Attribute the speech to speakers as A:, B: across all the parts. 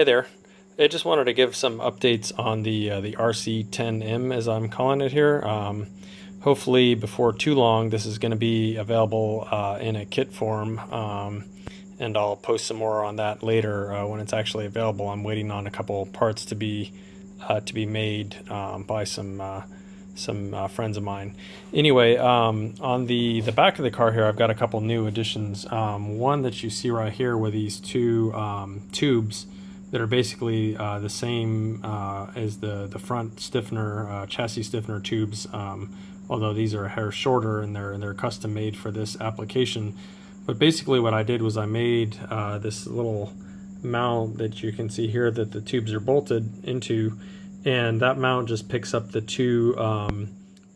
A: Hey there. I just wanted to give some updates on the RC10M, as I'm calling it here. Hopefully before too long this is going to be available in a kit form, and I'll post some more on that later when it's actually available. I'm waiting on a couple parts to be made by some friends of mine. Anyway, on the back of the car here, I've got a couple new additions. One that you see right here with these two tubes that are basically the same as the front stiffener, chassis stiffener tubes, although these are a hair shorter and they're custom made for this application. But basically what I did was I made this little mount that you can see here that the tubes are bolted into, and that mount just picks up the two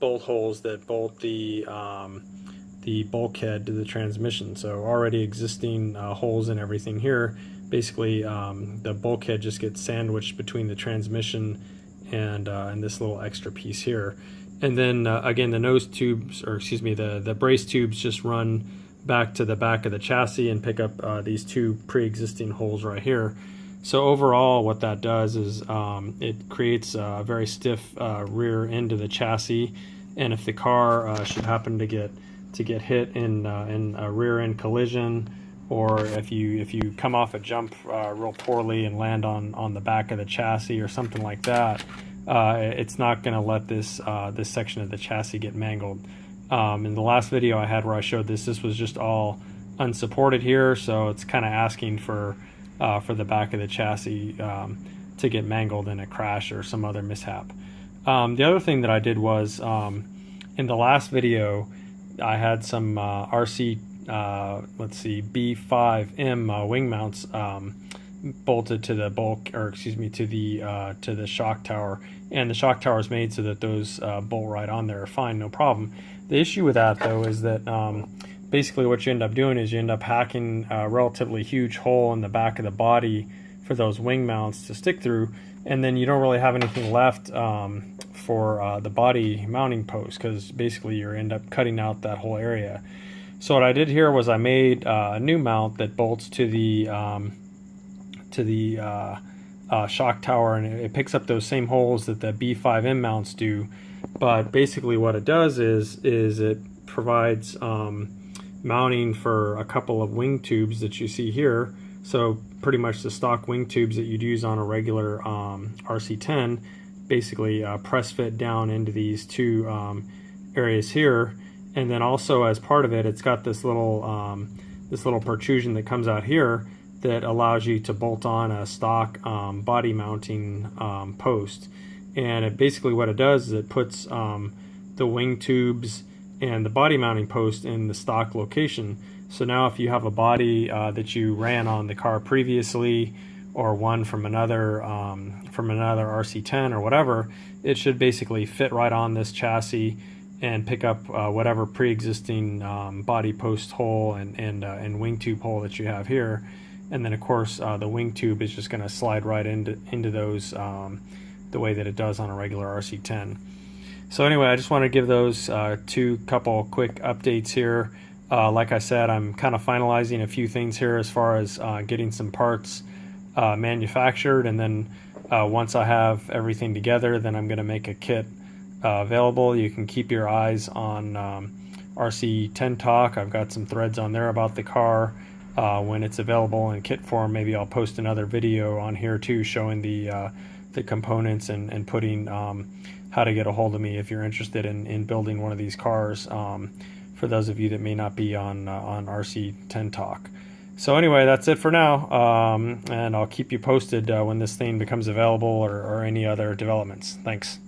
A: bolt holes that bolt the bulkhead to the transmission. So already existing holes and everything here. Basically the bulkhead just gets sandwiched between the transmission and this little extra piece here. And then again, the nose tubes, or excuse me, the brace tubes just run back to the back of the chassis and pick up these two pre-existing holes right here. So overall what that does is it creates a very stiff rear end of the chassis, and if the car should happen to get hit in a rear end collision, or if you come off a jump real poorly and land on the back of the chassis or something like that, it's not going to let this section of the chassis get mangled. In the last video I had where I showed this was just all unsupported here, so it's kind of asking for the back of the chassis to get mangled in a crash or some other mishap. The other thing that I did was in the last video I had some RC B5M wing mounts bolted to the to the shock tower, and the shock tower is made so that those bolt right on there fine, no problem. The issue with that though is that basically what you end up doing is you end up hacking a relatively huge hole in the back of the body for those wing mounts to stick through, and then you don't really have anything left for the body mounting post, because basically you end up cutting out that whole area. So what I did here was I made a new mount that bolts to the shock tower, and it picks up those same holes that the B5M mounts do. But basically what it does is it provides mounting for a couple of wing tubes that you see here. So pretty much the stock wing tubes that you'd use on a regular RC10, basically press fit down into these two areas here. And then also as part of it, it's got this little protrusion that comes out here that allows you to bolt on a stock body mounting post. And it basically what it does is it puts the wing tubes and the body mounting post in the stock location. So now if you have a body that you ran on the car previously, or one from another RC10 or whatever, it should basically fit right on this chassis and pick up whatever pre-existing body post hole and wing tube hole that you have here. And then of course the wing tube is just going to slide right into those the way that it does on a regular RC10. So anyway, I just want to give those couple quick updates here. Like I said, I'm kind of finalizing a few things here as far as getting some parts manufactured, and then once I have everything together, then I'm going to make a kit available. You can keep your eyes on RC10 Talk. I've got some threads on there about the car. When it's available in kit form, maybe I'll post another video on here too, showing the components and putting how to get a hold of me if you're interested in building one of these cars, for those of you that may not be on RC10 Talk. So anyway, that's it for now, and I'll keep you posted when this thing becomes available or any other developments. Thanks.